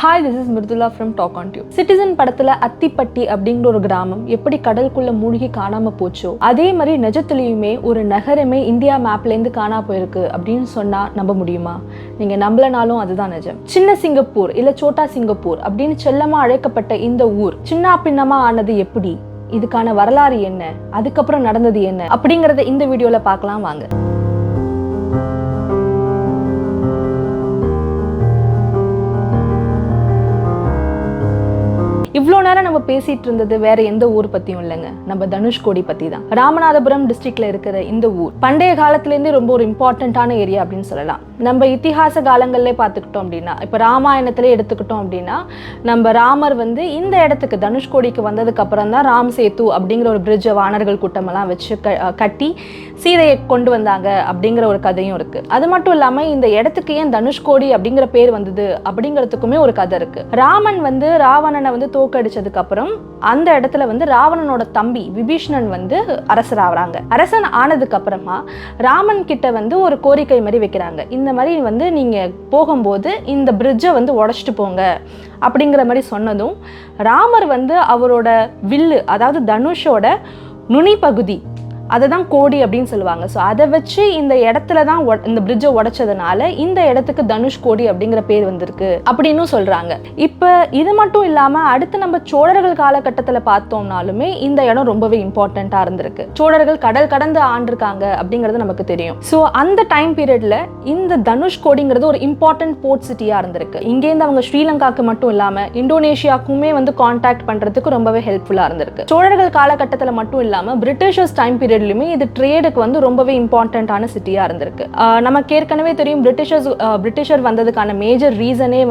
Hi, this is Mridula from Talk on Tube. Citizen படத்துல அத்திப்பட்டி அப்படிங்கிற ஒரு கிராமம் எப்படி கடலுக்குள்ள மூழ்கி காணாம போச்சோ அதே மாதிரி நிஜத்திலையுமே ஒரு நகரமே இந்தியா மேப்ல இருந்து காணா போயிருக்கு அப்படின்னு சொன்னா நம்ப முடியுமா? நீங்க நம்பலனாலும் அதுதான் நிஜம். சின்ன சிங்கப்பூர் இல்ல சோட்டா சிங்கப்பூர் அப்படின்னு செல்லமா அழைக்கப்பட்ட இந்த ஊர் சின்ன பின்னமா ஆனது எப்படி? இதுக்கான வரலாறு என்ன? அதுக்கப்புறம் நடந்தது என்ன அப்படிங்கறத இந்த வீடியோல பார்க்கலாம் வாங்க. இவ்வளோ நேரம் நம்ம பேசிட்டு இருந்தது வேற எந்த ஊர் பத்தியும் இல்லைங்க, நம்ம தனுஷ்கோடி பத்தி தான். ராமநாதபுரம் டிஸ்ட்ரிக்ட்ல இருக்கிற இந்த ஊர் பண்டைய காலத்திலேருந்தே ரொம்ப ஒரு இம்பார்ட்டன்டான ஏரியா அப்படின்னு சொல்லலாம். நம்ம இத்திஹாச காலங்கள்ல பார்த்துக்கிட்டோம் அப்படின்னா, இப்போ ராமாயணத்திலே எடுத்துக்கிட்டோம் அப்படின்னா, நம்ம ராமர் இந்த இடத்துக்கு தனுஷ்கோடிக்கு வந்ததுக்கு அப்புறம் தான் ராம் சேத்து அப்படிங்கிற ஒரு பிரிட்ஜை வானர்கள் கூட்டமெல்லாம் வச்சு கட்டி சீதையை கொண்டு வந்தாங்க அப்படிங்கிற ஒரு கதையும் இருக்கு. அது மட்டும் இல்லாம இந்த இடத்துக்கு ஏன் தனுஷ்கோடி அப்படிங்கிற பேர் வந்தது அப்படிங்கிறதுக்குமே ஒரு கதை இருக்கு. ராமன் ராவணனை தோக்கடிச்சதுக்கு அப்புறம் அந்த இடத்துல ராவணனோட தம்பி விபீஷணன் அரசர் ஆகுறாங்க. அரசன் ஆனதுக்கு அப்புறமா ராமன் கிட்ட ஒரு கோரிக்கை மாதிரி வைக்கிறாங்க. இந்த மாதிரி நீங்க போகும்போது இந்த பிரிட்ஜை உடைச்சிட்டு போங்க அப்படிங்கிற மாதிரி சொன்னதும் ராமர் அவரோட வில்லு, அதாவது தனுஷோட நுனி பகுதி, அதை தான் கோடி அப்படின்னு சொல்லுவாங்க. ஸோ அதை வச்சு இந்த இடத்துல தான் இந்த பிரிட்ஜை உடைச்சதுனால இந்த இடத்துக்கு தனுஷ்கோடி அப்படிங்கிற பேர் வந்திருக்கு அப்படின்னு சொல்றாங்க. இப்போ இது மட்டும் இல்லாம அடுத்து நம்ம சோழர்கள் காலகட்டத்தில் பார்த்தோம்னாலுமே இந்த இடம் ரொம்பவே இம்பார்ட்டண்டா இருந்திருக்கு. சோழர்கள் கடல் கடந்து ஆண்டிருக்காங்க அப்படிங்கிறது நமக்கு தெரியும். ஸோ அந்த டைம் பீரியட்ல இந்த தனுஷ்கோடிங்கிறது ஒரு இம்பார்ட்டன்ட் போர்ட் சிட்டியா இருந்திருக்கு. இங்கேருந்து அவங்க ஸ்ரீலங்காக்கு மட்டும் இல்லாம இந்தோனேஷியாக்குமே கான்டாக்ட் பண்றதுக்கு ரொம்பவே ஹெல்ப்ஃபுல்லா இருந்திருக்கு. சோழர்கள் காலகட்டத்தில் மட்டும் இல்லாம பிரிட்டிஷர்ஸ் டைம் பீரியட் இது ட்ரேடுக்கு ரொம்பவே இம்பார்ட்டன்டான சிட்டியா இருந்திருக்கு. நமக்கு ஏற்கனவே தெரியும் பிரிட்டிஷர் வந்ததுக்கான மேஜர் ரீசனே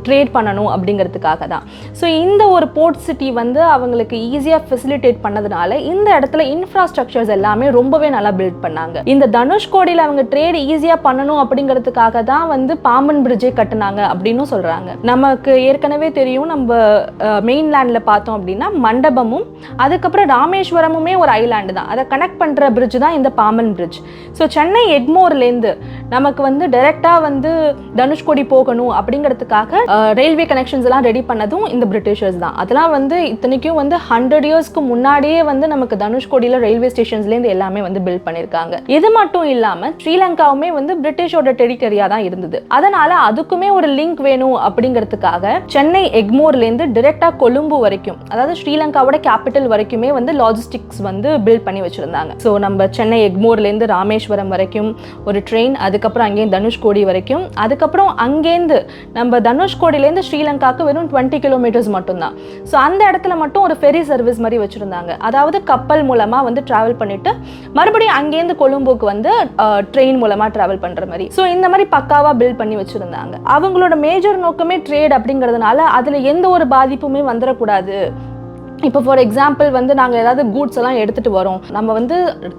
ட்ரேட் பண்ணணும் அப்படிங்கிறதுக்காக தான். ஸோ இந்த ஒரு போர்ட் சிட்டி அவங்களுக்கு ஈஸியா ஃபெசிலிட்டேட் பண்ணதுனால இந்த இடத்துல இன்ஃப்ராஸ்ட்ரக்சர்ஸ் எல்லாமே ரொம்பவே நல்லா பில்ட் பண்ணாங்க. இந்த தனுஷ்கோடியில் அவங்க ட்ரேட் ஈஸியா பண்ணணும் அப்படிங்கிறதுக்காக தான் பாம்பன் பிரிட்ஜை கட்டினாங்க அப்படின்னு சொல்றாங்க. நமக்கு ஏற்கனவே தெரியும், நம்ம மெயின்லேண்ட்ல பார்த்தோம் அப்படின்னா மண்டபமும் அதுக்கப்புறம் ராமேஸ்வரமுமே ஒரு ஐலாண்டு தான். அதை கனெக்ட் பண்ற பிரிட்ஜ் தான் இந்த பாம்பன் பிரிட்ஜ். ஸோ சென்னை எக்மோர்லேருந்து நமக்கு டைரக்டா தனுஷ்கோடி போகணும் அப்படிங்கிறதுக்காக ரயில்வே கனெக்ஷன்ஸ் எல்லாம் ரெடி பண்ணதும் இந்த பிரிட்டிஷர்ஸ் தான். அதெல்லாம் இத்தனைக்கும் 100 இயர்ஸ்க்கு முன்னாடியே நமக்கு தனுஷ்கோடியில் ரயில்வே ஸ்டேஷன்ஸ்லேருந்து எல்லாமே பில்ட் பண்ணியிருக்காங்க. இது மட்டும் இல்லாம ஸ்ரீலங்காவுமே பிரிட்டிஷோட டெரிட்டரியா தான் இருந்தது. அதனால அதுக்குமே ஒரு லிங்க் வேணும் அப்படிங்கிறதுக்காக சென்னை எக்மோர்லேருந்து டைரக்டா கொழும்பு வரைக்கும், அதாவது ஸ்ரீலங்காவோட கேபிட்டல் வரைக்குமே லாஜிஸ்டிக்ஸ் பில்ட் பண்ணி வச்சிருந்தாங்க. ஸோ நம்ம சென்னை எக்மோர்லேருந்து ராமேஸ்வரம் வரைக்கும் ஒரு ட்ரெயின், அதுக்கப்புறம் அங்கேருந்து தனுஷ்கோடி வரைக்கும், அதுக்கப்புறம் அங்கேருந்து நம்ம தனுஷ்கோடியிலேருந்து ஸ்ரீலங்காவுக்கு வெறும் 20 கிலோமீட்டர்ஸ் மட்டும்தான். ஸோ அந்த இடத்துல மட்டும் ஒரு ஃபெரி சர்வீஸ் மாதிரி வச்சுருந்தாங்க. அதாவது கப்பல் மூலமாக ட்ராவல் பண்ணிட்டு மறுபடியும் அங்கேருந்து கொழும்புக்கு ட்ரெயின் மூலமாக ட்ராவல் பண்ணுற மாதிரி. ஸோ இந்த மாதிரி பக்காவாக பில்ட் பண்ணி வச்சுருந்தாங்க. அவங்களோட மேஜர் நோக்கமே ட்ரேட் அப்படிங்கிறதுனால அதில் எந்த ஒரு பாதிப்புமே வந்துடக்கூடாது. இப்போ ஃபார் எக்ஸாம்பிள் நாங்கள் ஏதாவது கூட்ஸ் எல்லாம் எடுத்துகிட்டு வரோம், நம்ம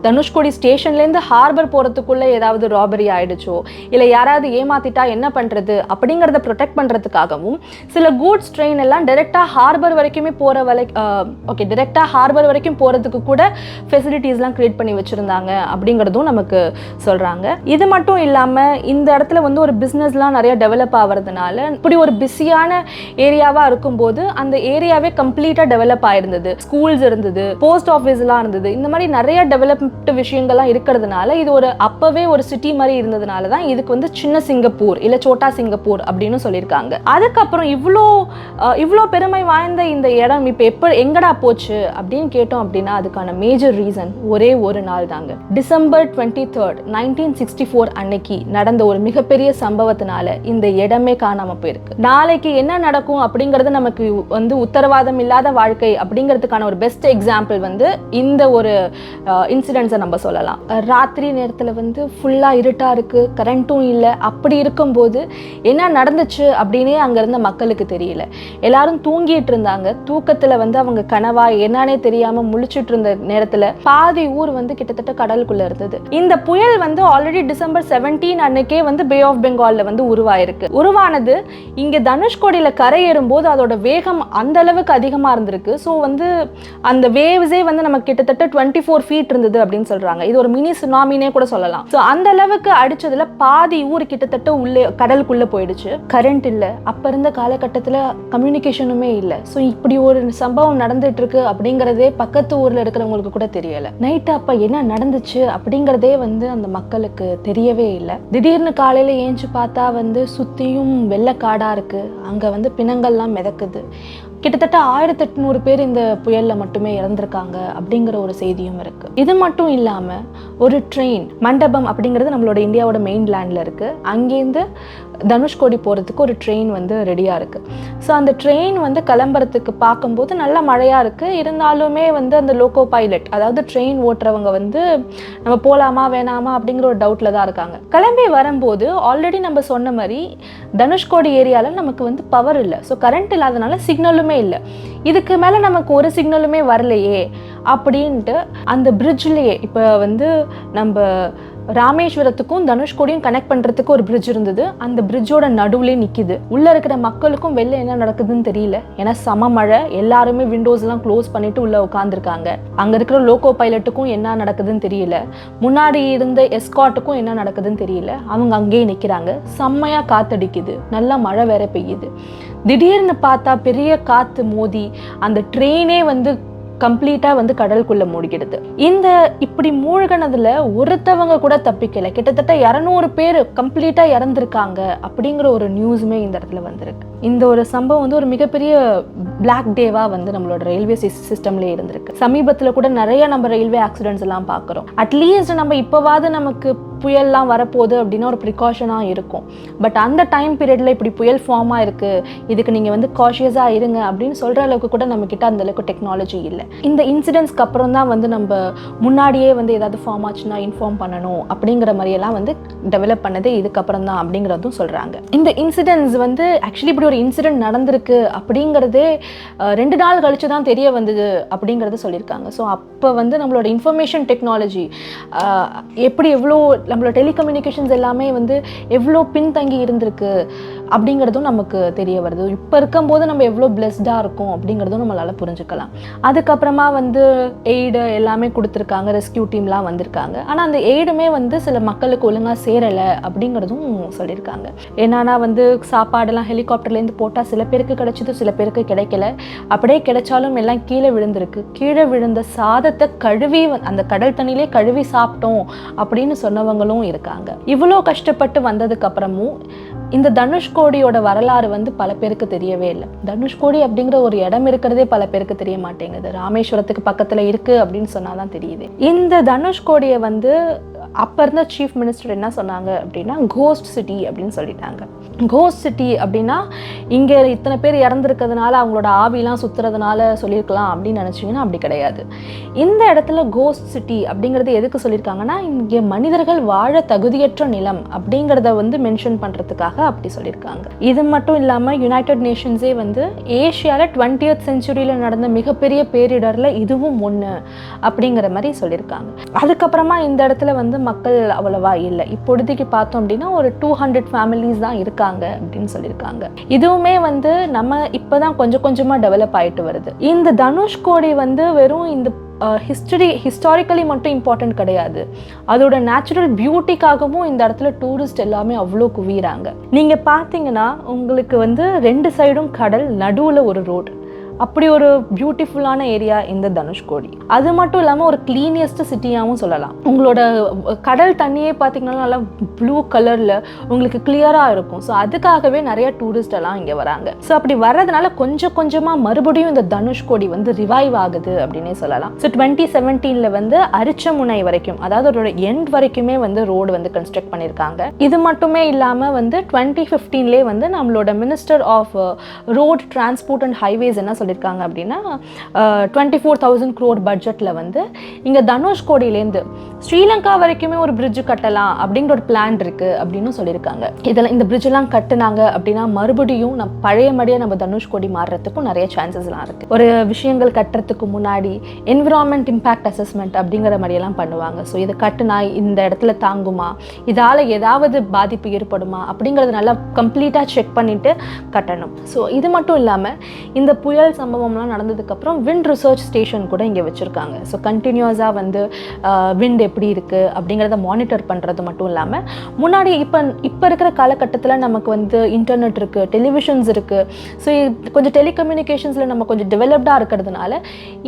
தனுஷ்கோடி ஸ்டேஷன்லேருந்து ஹார்பர் போகிறதுக்குள்ளே ஏதாவது ராபரி ஆகிடுச்சோ இல்லை யாராவது ஏமாத்திட்டா என்ன பண்ணுறது அப்படிங்கிறத ப்ரொடெக்ட் பண்ணுறதுக்காகவும் சில கூட்ஸ் ட்ரெயின் எல்லாம் டைரெக்டாக ஹார்பர் வரைக்குமே டைரெக்டாக ஹார்பர் வரைக்கும் போகிறதுக்கு கூட ஃபெசிலிட்டிஸ்லாம் க்ரியேட் பண்ணி வச்சுருந்தாங்க அப்படிங்கிறதும் நமக்கு சொல்கிறாங்க. இது மட்டும் இல்லாமல் இந்த இடத்துல ஒரு பிஸ்னஸ்லாம் நிறைய டெவலப் ஆகிறதுனால இப்படி ஒரு பிஸியான ஏரியாவாக இருக்கும்போது அந்த ஏரியாவே கம்ப்ளீட்டாக டெவலப் இருந்தது. ஸ்கூல்ஸ் இருந்தது, போஸ்ட் ஆபீஸ் எல்லாம் இருந்தது. இந்த மாதிரி நிறைய டெவலப்மெண்ட் விஷயங்கள்லாம் இருக்கிறதுனால இது அப்பவே ஒரு சிட்டி மாதிரி இருந்ததுனால தான் இதுக்கு சின்ன சிங்கப்பூர் இல்ல சோட்டா சிங்கப்பூர் அப்படின்னு சொல்லியிருக்காங்க. அதுக்கப்புறம் இவ்வளோ பெருமை வாய்ந்த இந்த இடம் இப்ப எங்கடா போச்சு அப்படின்னு கேட்டோம் அப்படின்னா அதுக்கான மேஜர் ரீசன் ஒரே ஒரு நாள் தாங்க. டிசம்பர் 23, 1964 அன்னைக்கு நடந்த ஒரு மிகப்பெரிய சம்பவத்தினால இந்த இடமே காணாம போயிருக்கு. நாளைக்கு என்ன நடக்கும் அப்படிங்கறது நமக்கு உத்தரவாதம் இல்லாத வாழ்க்கை அப்படிங்கிறதுக்கான ஒரு பெஸ்ட் எக்ஸாம்பிள் இந்த ஒரு இன்சிடென்ட்ஸை நம்ம சொல்லலாம். ராத்திரி நேரத்தில் ஃபுல்லா இருட்டா இருக்கு, கரண்ட்டும் இல்லை. அப்படி இருக்கும்போது என்ன நடந்துச்சு அப்படின்னே அங்க இருந்த மக்களுக்கு தெரியல. எல்லாரும் தூங்கிட்டு இருந்தாங்க. தூக்கத்துல அவங்க கனவா என்னன்னே தெரியாம முழிச்சிட்டு இருந்த நேரத்துல பாதி ஊர் கிட்டத்தட்ட கடலுக்குள்ள இருந்தது. இந்த புயல் ஆல்ரெடி டிசம்பர் 17 அன்னைக்கே பே ஆஃப் பெங்கால்ல உருவாயிருக்கு. உருவானது இங்க தனுஷ்கோடியில கரை ஏறும்போது அதோட வேகம் அந்த அளவுக்கு அதிகமா இருந்திருக்கு. ஸோ வந்து அந்த வேவ்ஸே வந்து நமக்கு கிட்டத்தட்ட 24 feet இருந்தது அப்படின்னு சொல்கிறாங்க. இது ஒரு மினி சுனாமினே கூட சொல்லலாம். ஸோ அந்த அளவுக்கு அடித்ததில் பாதி ஊர் கிட்டத்தட்ட உள்ளே கடலுக்குள்ளே போயிடுச்சு. கரண்ட் இல்லை, அப்போ இருந்த காலகட்டத்தில் கம்யூனிகேஷனுமே இல்லை. ஸோ இப்படி ஒரு சம்பவம் நடந்துட்டு இருக்கு அப்படிங்கிறதே பக்கத்து ஊரில் இருக்கிறவங்களுக்கு கூட தெரியலை. நைட்டு அப்போ என்ன நடந்துச்சு அப்படிங்கிறதே வந்து அந்த மக்களுக்கு தெரியவே இல்லை. திடீர்னு காலையில் ஏஞ்சி பார்த்தா வந்து சுற்றியும் வெள்ளைக்காடாக இருக்குது. அங்கே வந்து பிணங்கள்லாம் மிதக்குது. கிட்டத்தட்ட 1800 பேர் இந்த புயலில் மட்டுமே இறந்துருக்காங்க அப்படிங்கிற ஒரு செய்தியும் இருக்குது. இது மட்டும் இல்லாமல் ஒரு ட்ரெயின் மண்டபம் அப்படிங்கிறது நம்மளோட இந்தியாவோட மெயின் லேண்டில் இருக்குது. அங்கேருந்து தனுஷ்கோடி போகிறதுக்கு ஒரு ட்ரெயின் வந்து ரெடியாக இருக்குது. ஸோ அந்த ட்ரெயின் வந்து கிளம்புறதுக்கு பார்க்கும்போது நல்லா மழையாக இருக்குது. இருந்தாலுமே வந்து அந்த லோக்கோ பைலட், அதாவது ட்ரெயின் ஓட்டுறவங்க வந்து நம்ம போகலாமா வேணாமா அப்படிங்கிற ஒரு டவுட்டில் தான் இருக்காங்க. கிளம்பி வரும்போது ஆல்ரெடி நம்ம சொன்ன மாதிரி தனுஷ்கோடி ஏரியாவில் நமக்கு வந்து பவர் இல்லை. ஸோ கரண்ட் இல்லாதனால சிக்னலுமே இல்லை. இதுக்கு மேலே நமக்கு ஒரு சிக்னலுமே வரலையே அப்படின்ட்டு அந்த பிரிட்ஜ்லேயே இப்போ வந்து நம்ம ராமேஸ்வரத்துக்கும் தனுஷ்கோடியும் கனெக்ட் பண்ணுறதுக்கு ஒரு பிரிட்ஜ் இருந்தது. அந்த பிரிட்ஜோட நடுவுலேயே நிற்கிது. உள்ளே இருக்கிற மக்களுக்கும் வெளில என்ன நடக்குதுன்னு தெரியல. ஏன்னா சம மழை, எல்லாருமே விண்டோஸ்லாம் க்ளோஸ் பண்ணிட்டு உள்ளே உட்காந்துருக்காங்க. அங்கே இருக்கிற லோக்கோ பைலட்டுக்கும் என்ன நடக்குதுன்னு தெரியல. முன்னாடி இருந்த எஸ்காட்டுக்கும் என்ன நடக்குதுன்னு தெரியல. அவங்க அங்கேயே நிற்கிறாங்க. செம்மையாக காத்தடிக்குது, நல்லா மழை வேற பெய்யுது. திடீர்னு பார்த்தா பெரிய காற்று மோதி அந்த ட்ரெயினே வந்து கம்ப்ளீட்டாக வந்து கடலுக்குள்ளே மூழ்கிடுது. இந்த இப்படி மூழ்கினதில் ஒருத்தவங்க கூட தப்பிக்கலை. கிட்டத்தட்ட 200 பேர் கம்ப்ளீட்டாக இறந்துருக்காங்க அப்படிங்கிற ஒரு நியூஸுமே இந்த இடத்துல வந்திருக்கு. இந்த ஒரு சம்பவம் வந்து ஒரு மிகப்பெரிய பிளாக் டேவாக வந்து நம்மளோட ரயில்வே சிஸ்டம்லேயே இருந்திருக்கு. சமீபத்தில் கூட நிறைய நம்ம ரயில்வே ஆக்சிடென்ட்ஸ் எல்லாம் பார்க்குறோம். அட்லீஸ்ட் நம்ம இப்போவாது நமக்கு புயல்லாம் வரப்போகுது அப்படின்னா ஒரு ப்ரிகாஷனாக இருக்கும். பட் அந்த டைம் பீரியடில் இப்படி புயல் ஃபார்மாக இருக்குது, இதுக்கு நீங்கள் வந்து காஷியஸாக இருங்க அப்படின்னு சொல்கிற அளவுக்கு கூட நம்மக்கிட்ட அந்தளவுக்கு டெக்னாலஜி இல்லை. இந்த இன்சிடென்ட்ஸ்க்கு அப்புறம் தான் வந்து நம்ம முன்னாடியே வந்து ஏதாவது ஃபார்ம் ஆச்சுன்னா இன்ஃபார்ம் பண்ணணும் அப்படிங்கிற மாதிரியெல்லாம் வந்து டெவலப் பண்ணதே இதுக்கப்புறம் தான் அப்படிங்கிறதும் சொல்கிறாங்க. இந்த இன்சிடென்ட்ஸ் வந்து ஆக்சுவலி இப்படி ஒரு இன்சிடென்ட் நடந்திருக்கு அப்படிங்கிறதே 2 நாள் கழிச்சு தான் தெரிய வந்தது அப்படிங்கிறத சொல்லியிருக்காங்க. ஸோ அப்போ வந்து நம்மளோட இன்ஃபர்மேஷன் டெக்னாலஜி எப்படி எவ்வளோ நம்மளோட டெலிகம்யூனிகேஷன்ஸ் எல்லாமே வந்து எவ்வளோ பின்தங்கி இருந்திருக்கு அப்படிங்கிறதும் நமக்கு தெரிய வருது. இப்போ இருக்கும்போது நம்ம எவ்வளோ பிளெஸ்டாக இருக்கும் அப்படிங்கிறதும் நம்மளால் புரிஞ்சுக்கலாம். அதுக்கப்புறமா வந்து எய்டு எல்லாமே கொடுத்துருக்காங்க, ரெஸ்கியூ டீம்லாம் வந்திருக்காங்க. ஆனால் அந்த எய்டுமே வந்து சில மக்களுக்கு ஒழுங்காக சேரலை அப்படிங்கிறதும் சொல்லியிருக்காங்க. என்னன்னா வந்து சாப்பாடெல்லாம் ஹெலிகாப்டர்லேருந்து போட்டால் சில பேருக்கு கிடைச்சது, சில பேருக்கு கிடைக்கல. அப்படியே கிடைச்சாலும் எல்லாம் கீழே விழுந்திருக்கு. கீழே விழுந்த சாதத்தை கழுவி அந்த கடல் தண்ணியிலே கழுவி சாப்பிட்டோம் அப்படின்னு சொன்னவங்களும் இருக்காங்க. இவ்வளோ கஷ்டப்பட்டு வந்ததுக்கு அப்புறமும் இந்த தனுஷ்கோடியோட வரலாறு வந்து பல பேருக்கு தெரியவே இல்லை. தனுஷ்கோடி அப்படிங்கிற ஒரு இடம் இருக்கிறதே பல பேருக்கு தெரிய மாட்டேங்குது. ராமேஸ்வரத்துக்கு பக்கத்தில் இருக்குது அப்படின்னு சொன்னாதான் தெரியுது. இந்த தனுஷ்கோடியை வந்து அப்போ இருந்த சீஃப் மினிஸ்டர் என்ன சொன்னாங்க அப்படின்னா கோஸ்ட் சிட்டி அப்படின்னு சொல்லிட்டாங்க. கோஸ்ட் சிட்டி அப்படின்னா இங்கே இத்தனை பேர் இறந்துருக்கிறதுனால அவங்களோட ஆவிலாம் சுற்றுறதுனால சொல்லியிருக்கலாம் அப்படின்னு நினச்சிங்கன்னா அப்படி கிடையாது. இந்த இடத்துல கோஸ்ட் சிட்டி அப்படிங்கிறது எதுக்கு சொல்லியிருக்காங்கன்னா இங்கே மனிதர்கள் வாழ தகுதியற்ற நிலம் அப்படிங்கிறத வந்து மென்ஷன் பண்ணுறதுக்காக அப்படி சொல்லியிருக்காங்க. இது மட்டும் இல்லாமல் யுனைடெட் நேஷன்ஸே வந்து ஏஷியாவில் 20th centuryயில் நடந்த மிகப்பெரிய பேரிடரில் இதுவும் ஒன்று அப்படிங்கிற மாதிரி சொல்லியிருக்காங்க. அதுக்கப்புறமா இந்த இடத்துல வந்து மக்கள் அவ்வளவா இல்லை. இப்பொழுதைக்கு பார்த்தோம் அப்படின்னா ஒரு 200 ஃபேமிலிஸ் தான் இருக்காங்க அப்படின்னு சொல்லியிருக்காங்க. இதுவுமே வந்து நம்ம இப்போதான் கொஞ்சம் கொஞ்சமாக டெவலப் ஆகிட்டு வருது. இந்த தனுஷ்கோடி வந்து வெறும் இந்த ஹிஸ்டாரிக்கலி மட்டும் இம்பார்ட்டன்ட் கிடையாது, அதோட நேச்சுரல் பியூட்டிக்காகவும் இந்த இடத்துல டூரிஸ்ட் எல்லாமே அவ்வளோ குவிறாங்க. நீங்கள் பார்த்தீங்கன்னா உங்களுக்கு வந்து 2 சைடும் கடல், நடுவில் ஒரு ரோடு, அப்படி ஒரு பியூட்டிஃபுல்லான ஏரியா இந்த தனுஷ்கோடி. அது மட்டும் இல்லாமல் ஒரு கிளீனியஸ்ட் சிட்டியாகவும் சொல்லலாம். உங்களோட கடல் தண்ணியே பார்த்தீங்கன்னா நல்லா ப்ளூ கலரில் உங்களுக்கு கிளியராக இருக்கும். ஸோ அதுக்காகவே நிறைய டூரிஸ்ட் எல்லாம் இங்கே வராங்க. ஸோ அப்படி வர்றதுனால கொஞ்சம் கொஞ்சமாக மறுபடியும் இந்த தனுஷ்கோடி வந்து ரிவைவ் ஆகுது அப்படின்னே சொல்லலாம். ஸோ 2017 வந்து அரிச்சமுனை வரைக்கும், அதாவது அதோட எண்ட் வரைக்குமே வந்து ரோடு வந்து கன்ஸ்ட்ரக்ட் பண்ணியிருக்காங்க. இது மட்டுமே இல்லாமல் வந்து 2015 வந்து நம்மளோட minister of road transport and highways என்ன சொல்லியிருக்காங்க அப்படின்னா 24,000 crore பட்ஜெட்டில் வந்து இங்கே தனுஷ்கோடியிலேருந்து ஸ்ரீலங்கா வரைக்குமே ஒரு பிரிட்ஜ் கட்டலாம் அப்படிங்கிற ஒரு பிளான் இருக்குது அப்படின்னு சொல்லியிருக்காங்க. இதெல்லாம் இந்த பிரிட்ஜெல்லாம் கட்டுனாங்க அப்படின்னா மறுபடியும் பழையபடியாக நம்ம தனுஷ்கோடி மாறுறதுக்கும் நிறைய சான்சஸ்லாம் இருக்குது. ஒரு விஷயங்கள் கட்டுறதுக்கு முன்னாடி என்விரான்மெண்ட் இம்பேக்ட் அசஸ்மெண்ட் அப்படிங்கிற மாதிரியெல்லாம் பண்ணுவாங்க. ஸோ இதை கட்டுனா இந்த இடத்துல தாங்குமா, இதால் ஏதாவது பாதிப்பு ஏற்படுமா அப்படிங்கிறது நல்லா கம்ப்ளீட்டாக செக் பண்ணிவிட்டு கட்டணும். ஸோ இது மட்டும் இல்லாமல் இந்த புயல் சம்பவம்லாம் நடந்ததுக்கப்புறம் விண்ட் ரிசர்ச் ஸ்டேஷன் கூட இங்கே வச்சுருக்காங்க. ஸோ கண்டினியூஸாக வந்து விண்ட் எப்படி இருக்குது அப்படிங்கிறத மானிட்டர் பண்ணுறது மட்டும் இல்லாமல், முன்னாடி இப்போ இருக்கிற காலகட்டத்தில் நமக்கு வந்து இன்டர்நெட் இருக்குது, டெலிவிஷன்ஸ் இருக்குது. ஸோ கொஞ்சம் டெலிகம்யூனிகேஷன்ஸில் நம்ம கொஞ்சம் டெவலப்டாக இருக்கிறதுனால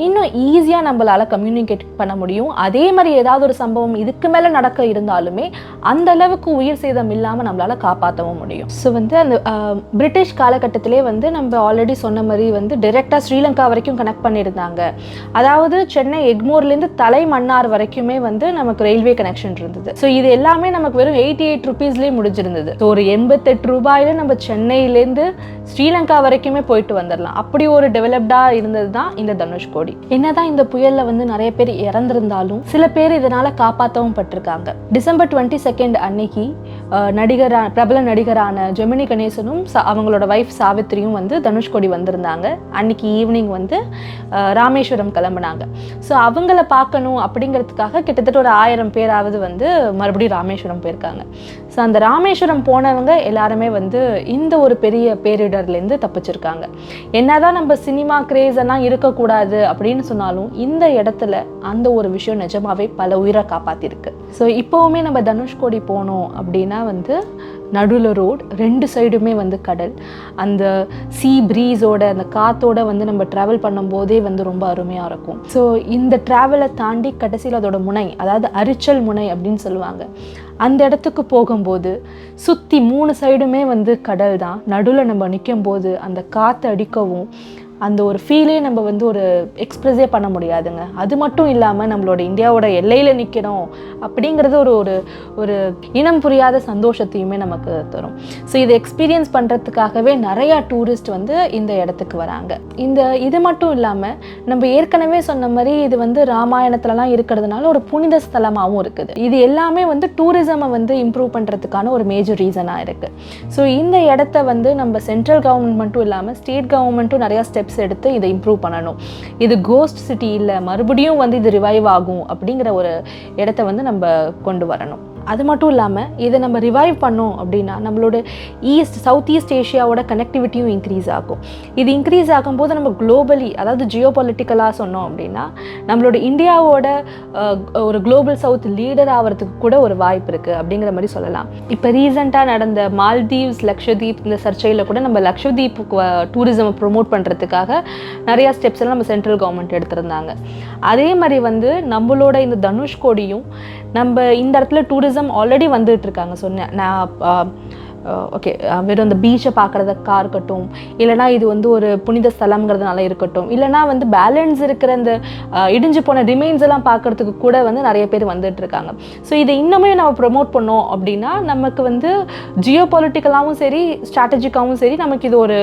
இன்னும் ஈஸியாக நம்மளால் கம்யூனிகேட் பண்ண முடியும். அதே மாதிரி ஏதாவது ஒரு சம்பவம் இதுக்கு மேலே நடக்க இருந்தாலுமே அந்த அளவுக்கு உயிர் சேதம் இல்லாமல் நம்மளால் காப்பாற்றவும் முடியும். ஸோ வந்து அந்த பிரிட்டிஷ் காலகட்டத்திலே வந்து நம்ம ஆல்ரெடி சொன்ன மாதிரி வந்து டைரெக்டாக ஸ்ரீலங்கா வரைக்கும் கனெக்ட் பண்ணியிருந்தாங்க. அதாவது சென்னை எக்மோர்லேருந்து தலைமன்னார் வரைக்குமே வந்து நமக்கு ரயில்வே கனெக்ஷன் இருந்தது. ஸோ இது எல்லாமே நமக்கு வெறும் 88 ருபீஸ்லேயே முடிஞ்சிருந்தது. ஸோ ஒரு 88 ரூபாயில் நம்ம சென்னையிலேருந்து ஸ்ரீலங்கா வரைக்குமே போயிட்டு வந்துடலாம். அப்படி ஒரு டெவலப்டாக இருந்தது தான் இந்த தனுஷ்கோடி. என்னதான் இந்த புயலில் வந்து நிறைய பேர் இறந்திருந்தாலும் சில பேர் இதனால் காப்பாற்றவும் பட்டிருக்காங்க. டிசம்பர் 22 அன்னைக்கு பிரபல நடிகரான ஜெமினி கணேசனும் அவங்களோட வைஃப் சாவித்திரியும் வந்து தனுஷ்கோடி வந்திருந்தாங்க. அன்னைக்கு ஈவினிங் வந்து ராமேஸ்வரம் கிளம்புனாங்க. ஸோ அவங்கள பார்க்கணும் அப்படிங்கிறதுக்காக கிட்டத்தட்ட ஒரு 1000 பேராவது வந்து மறுபடியும் ராமேஸ்வரம் போயிருக்காங்க. ஸோ அந்த ராமேஸ்வரம் போனவங்க எல்லாருமே வந்து இந்த ஒரு பெரிய பேரிடர்லேருந்து தப்பிச்சிருக்காங்க. என்னதான் நம்ம சினிமா கிரேஸ் எல்லாம் இருக்கக்கூடாது அப்படின்னு சொன்னாலும் இந்த இடத்துல அந்த ஒரு விஷயம் நிஜமாவே பல உயிரை காப்பாற்றிருக்கு. ஸோ இப்போவுமே நம்ம தனுஷ்கோடி போனோம் அப்படின்னா வந்து நடுவில் ரோடு, 2 சைடுமே வந்து கடல், அந்த சீ ப்ரீஸோட அந்த காற்றோட வந்து நம்ம ட்ராவல் பண்ணும்போதே வந்து ரொம்ப அருமையாக இருக்கும். ஸோ இந்த ட்ராவலை தாண்டி கடைசியில் அதோட முனை, அதாவது அரிச்சல் முனை அப்படின்னு சொல்லுவாங்க, அந்த இடத்துக்கு போகும்போது சுற்றி 3 சைடுமே வந்து கடல் தான். நடுவில் நம்ம நிற்கும் போது அந்த காற்று அடிக்கவும் அந்த ஒரு ஃபீலே நம்ம வந்து ஒரு எக்ஸ்ப்ரெஸே பண்ண முடியாதுங்க. அது மட்டும் இல்லாமல் நம்மளோட இந்தியாவோட எல்லையில் நிற்கிறோம் அப்படிங்கிறது ஒரு ஒரு இனம் புரியாத சந்தோஷத்தையுமே நமக்கு தரும். ஸோ இதை எக்ஸ்பீரியன்ஸ் பண்ணுறதுக்காகவே நிறையா டூரிஸ்ட் வந்து இந்த இடத்துக்கு வராங்க. இது மட்டும் இல்லாமல் நம்ம ஏற்கனவே சொன்ன மாதிரி இது வந்து ராமாயணத்துலலாம் இருக்கிறதுனால ஒரு புனித ஸ்தலமாகவும் இருக்குது. இது எல்லாமே வந்து டூரிசமை வந்து இம்ப்ரூவ் பண்ணுறதுக்கான ஒரு மேஜர் ரீசனாக இருக்குது. ஸோ இந்த இடத்த வந்து நம்ம சென்ட்ரல் கவர்மெண்ட் மட்டும் இல்லாமல் ஸ்டேட் கவர்மெண்ட்டும் நிறையா ஸ்டெப்ஸ் எடுத்து இதை இம்ப்ரூவ் பண்ணணும். இது கோஸ்ட் சிட்டி இல்லை, மறுபடியும் வந்து இது ரிவைவ் ஆகும் அப்படிங்கிற ஒரு இடத்த வந்து நம்ம கொண்டு வரணும். அது மட்டும் இல்லாமல் இதை நம்ம ரிவைவ் பண்ணோம் அப்படின்னா நம்மளோட சவுத் ஈஸ்ட் ஏஷியாவோட கனெக்டிவிட்டியும் இன்க்ரீஸ் ஆகும். இது இன்க்ரீஸ் ஆகும்போது நம்ம குளோபலி, அதாவது ஜியோ பொலிட்டிக்கலாக சொன்னோம் அப்படின்னா நம்மளோட இந்தியாவோட ஒரு குளோபல் சவுத் லீடர் ஆகிறதுக்கு கூட ஒரு வாய்ப்பு இருக்குது அப்படிங்கிற மாதிரி சொல்லலாம். இப்போ ரீசெண்டாக நடந்த மால்தீவ்ஸ், லக்ஷதீப் இந்த சர்ச்சையில் கூட நம்ம லக்ஷதீப்புக்கு டூரிசமை ப்ரொமோட் பண்ணுறதுக்காக நிறையா ஸ்டெப்ஸ் எல்லாம் நம்ம சென்ட்ரல் கவர்மெண்ட் எடுத்திருந்தாங்க. அதே மாதிரி வந்து நம்மளோட இந்த தனுஷ்கோடியும் நம்ம இந்த இடத்துல டூரிசம் ஆல்ரெடி வந்துட்டு இருக்காங்க. சொன்னேன் நான் ஓகே, வெறும் அந்த பீச்சை பார்க்குறதுக்காக இருக்கட்டும், இல்லைனா இது வந்து ஒரு புனித ஸ்தலம்ங்கிறதுனால இருக்கட்டும், இல்லைனா வந்து பேலன்ஸ் இருக்கிற அந்த இடிஞ்சு போன ரிமைன்ஸ் எல்லாம் பார்க்குறதுக்கு கூட வந்து நிறைய பேர் வந்துட்டு இருக்காங்க. ஸோ இதை இன்னுமே நம்ம ப்ரொமோட் பண்ணோம் அப்படின்னா நமக்கு வந்து ஜியோ பொலிட்டிக்கலாகவும் சரி, ஸ்ட்ராட்டஜிக்காகவும் சரி, நமக்கு இது ஒரு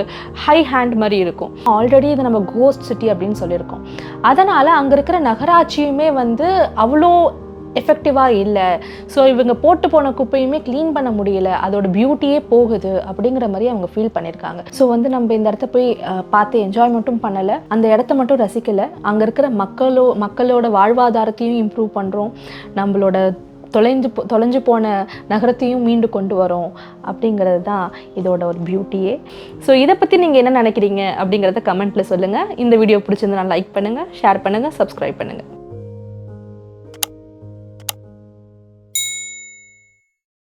ஹை ஹேண்ட் மாதிரி இருக்கும். ஆல்ரெடி இது நம்ம கோஸ்ட் சிட்டி அப்படின்னு சொல்லியிருக்கோம். அதனால் அங்கே இருக்கிற நகராட்சியுமே வந்து அவ்வளோ எஃபெக்டிவாக இல்லை. ஸோ இவங்க போட்டு போன குப்பையுமே க்ளீன் பண்ண முடியல, அதோட பியூட்டியே போகுது அப்படிங்கிற மாதிரி அவங்க ஃபீல் பண்ணியிருக்காங்க. ஸோ வந்து நம்ம இந்த இடத்த போய் பார்த்து என்ஜாய் மட்டும் பண்ணலை, அந்த இடத்த மட்டும் ரசிக்கலை, அங்கே இருக்கிற மக்களோட வாழ்வாதாரத்தையும் இம்ப்ரூவ் பண்ணுறோம், நம்மளோட தொலைஞ்சு போன நகரத்தையும் மீண்டு கொண்டு வரோம் அப்படிங்கிறது தான் இதோட ஒரு பியூட்டியே. ஸோ இதை பற்றி நீங்கள் என்ன நினைக்கிறீங்க அப்படிங்கிறத கமெண்ட்டில் சொல்லுங்கள். இந்த வீடியோ பிடிச்சிருந்தா லைக் பண்ணுங்கள், ஷேர் பண்ணுங்கள், சப்ஸ்கிரைப் பண்ணுங்கள்.